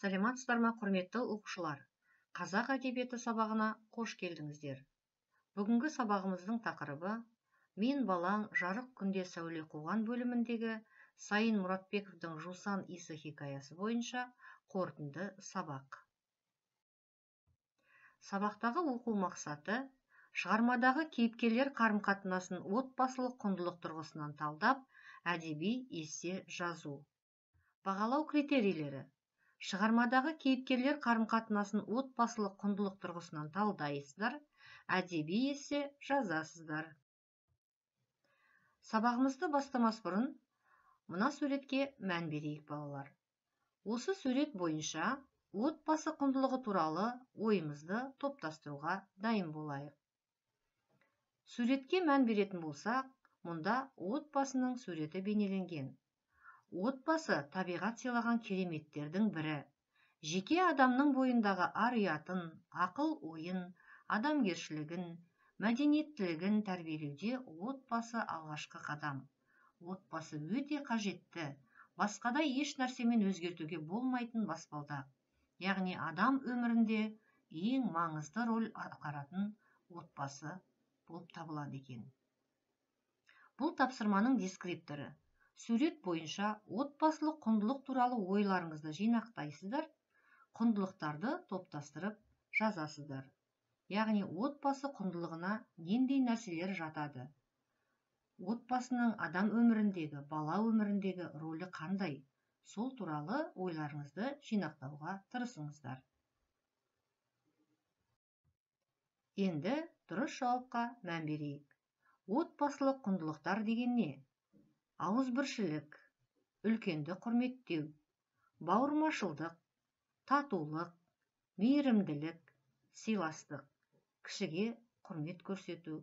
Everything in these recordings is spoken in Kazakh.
Саламатсыздар ма, құрметті оқушылар? Қазақ әдебиеті сабағына қош келдіңіздер. Бүгінгі сабағымыздың тақырыбы «Мен балаң жарық күнде сәуле қуған» бөліміндегі Сайын Мұратбековтың Жусан иісі хикаясы бойынша қорытынды сабақ. Сабақтағы оқу мақсаты шығармадағы кейіпкерлер қарым-қатынасын отбасылық құндылық тұрғысынан талдап, әдеби эссе жазу. Бағалау критерийлері: шығармадағы кейіпкерлер қарым-қатынасын отбасылық құндылық тұрғысынан талдайсыздар, әдеби эссе жазасыздар. Сабағымызды бастамас бұрын мына суретке мән берейік, балалар. Осы сурет бойынша отбасы құндылығы туралы ойымызды топтастыруға дайын болайық. Суретке мән беретін болсақ, мұнда отбасының суреті бейнеленген. Отбасы табиғат сыйлаған кереметтердің бірі. Жеке адамның бойындағы ар-ұятын, ақыл-ойын, адамгершілігін, мәдениеттілігін тәрбиелеуде отбасы алғашқы қадам. Отбасы өте қажетті, басқадай еш нәрсемен өзгертуге болмайтын баспалдақ. Яғни адам өмірінде ең маңызды рөл атқаратын отбасы болып табылады екен. Бұл тапсырманың дескрипторы. Сурет бойынша отбасылық құндылық туралы ойларыңызды жинақтайсыздар, құндылықтарды топтастырып жазасыздар. Яғни отбасы құндылығына нендей нәрселер жатады? Отбасының адам өміріндегі, бала өміріндегі рөлі қандай? Сол туралы ойларыңызды жинақтауға тырысыңыздар. Енді дұрыс жауапқа мән берейік. Отбасылық құндылықтар деген не? Ауызбіршілік, үлкенді құрметтеу, бауырмашылдық, татулық, мейірімділік, сыйластық, кішіге құрмет көрсету,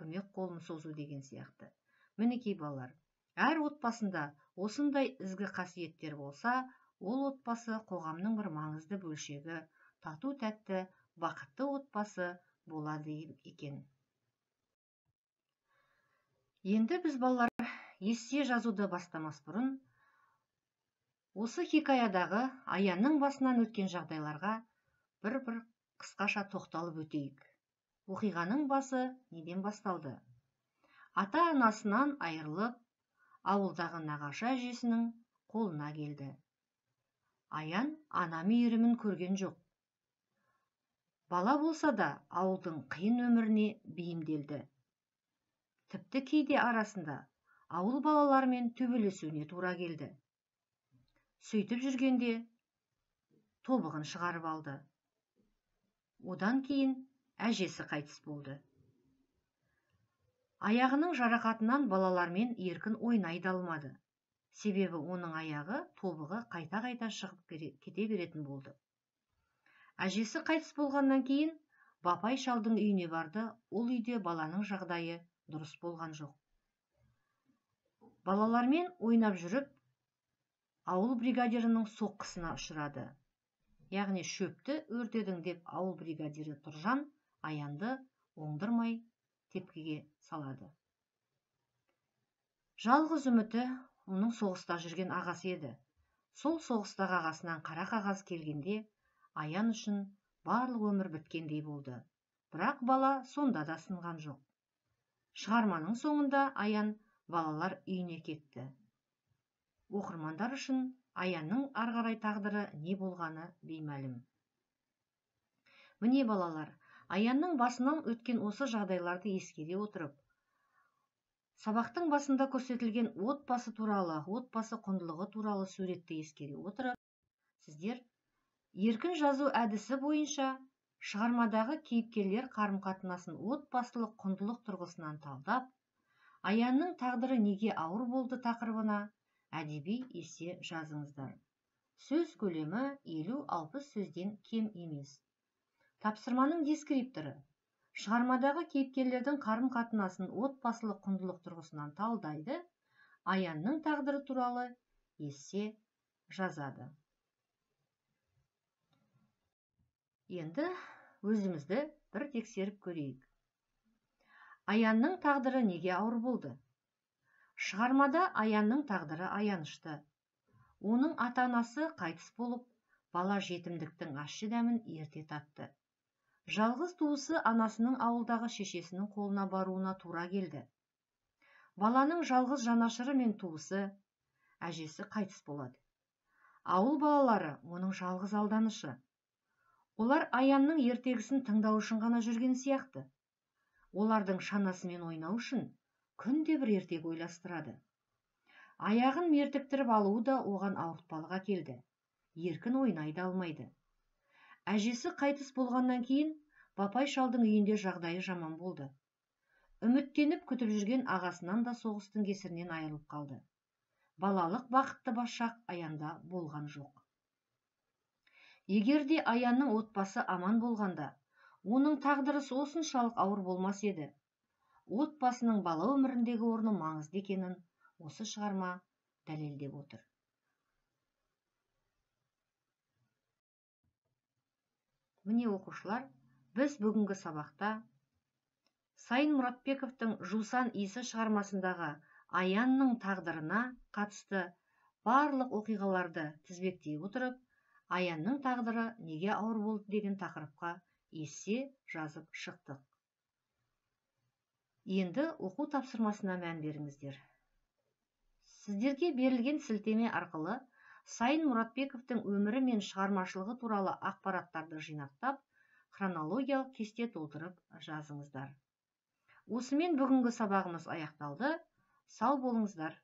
көмек қолын созу деген сияқты. Мінекей балалар, әр отбасында осындай ізгі қасиеттер болса, ол отбасы қоғамның бір маңызды бөлшегі, тату-тәтті, бақытты отбасы болады екен. Енді біз балалар эссе жазуды бастамас бұрын, осы хикаядағы Аянның басынан өткен жағдайларға бір қысқаша тоқталып өтейік. Оқиғаның басы неден басталды? Ата-анасынан айырылып, ауылдағы нағашы әжесінің қолына келді. Аян ана мейірімін көрген жоқ. Бала болса да ауылдың қиын өміріне бейімделді. Тіпті кейде арасында ауыл балаларымен төбелесуіне тура келді. Сөйтіп жүргенде тобығын шығарып алды. Одан кейін әжесі қайтыс болды. Аяғының жарақатынан балалармен еркін ойнай алмады. Себебі оның аяғы, тобығы қайта-қайта шығып кете беретін болды. Әжесі қайтыс болғаннан кейін Бапай шалдың үйіне барды. Ол үйде баланың жағдайы дұрыс болған жоқ. Балалармен ойнап жүріп, ауыл бригадирінің соққысына ұшырады. Яғни шөпті өртедің деп ауыл бригадирі Тұржан Аянды оңдырмай тепкіге салады. Жалғыз үміті оның соғыста жүрген ағасы еді. Сол соғыстағы ағасынан қара қағаз келгенде Аян үшін барлық өмір біткендей болды. Бірақ бала сонда да сынған жоқ. Шығарманың соңында Аян балалар үйіне кетті. Оқырмандар үшін Аянның арғарай тағдыры не болғаны беймәлім. Міне балалар, Аянның басынан өткен осы жағдайларды ескере отырып, сабақтың басында көрсетілген отбасы туралы, отбасы құндылығы туралы суретті ескере отырып, сіздер еркін жазу әдісі бойынша шығармадағы кейіпкерлер қарым-қатынасын отбасылық құндылық тұрғысынан талдап, Аянның тағдыры неге ауыр болды тақырыбына әдеби эссе жазыңыздар. Сөз көлемі 50-60 сөзден кем емес. Тапсырманың дескрипторы: шығармадағы кейіпкерлердің қарым-қатынасын отбасылық құндылық тұрғысынан талдайды, Аянның тағдыры туралы эссе жазады. Енді өзімізді бір тексеріп көрейік. Аянның тағдыры неге ауыр болды? Шығармада Аянның тағдыры аянышты. Оның ата-анасы қайтыс болып, бала жетімдіктің ащы дәмін ерте татты. Жалғыз туысы анасының ауылдағы шешесінің қолына баруына тура келді. Баланың жалғыз жанашыры мен туысы, әжесі қайтыс болады. Ауыл балалары оның жалғыз алданышы. Олар Аянның ертегісін тыңдау үшін ғана жүрген сияқты. Олардың шанасымен ойнау үшін күнде бір ертегі ойластырады. Аяғын мертіктіріп алуы да оған ауыртпалыға келді. Еркін ойнай да алмайды. Әжесі қайтыс болғаннан кейін Бапай шалдың үйінде жағдайы жаман болды. Үміттеніп күтіп жүрген ағасынан да соғыстың кесірінен айырылып қалды. Балалық бақытты шақ Аянда болған жоқ. Егерде Аянның отбасы аман болғанда, оның тағдыры осыншалық ауыр болмас еді. Отбасының бала өміріндегі орны маңызды екенін осы шығарма дәлелдеп отыр. Міне оқушылар, біз бүгінгі сабақта Сайын Мұратбековтың Жусан иісі шығармасындағы Аянның тағдырына қатысты барлық оқиғаларды тізбектей отырып, Аянның тағдыры неге ауыр болды деген тақырыпқа есе жазып шықтық. Енді оқу тапсырмасына мән беріңіздер. Сіздерге берілген сілтеме арқылы Сайын Мұратбековтың өмірі мен шығармашылығы туралы ақпараттарды жинақтап, хронологиялық кесте толтырып жазыңыздар. Осымен бүгінгі сабағымыз аяқталды. Сау болыңыздар.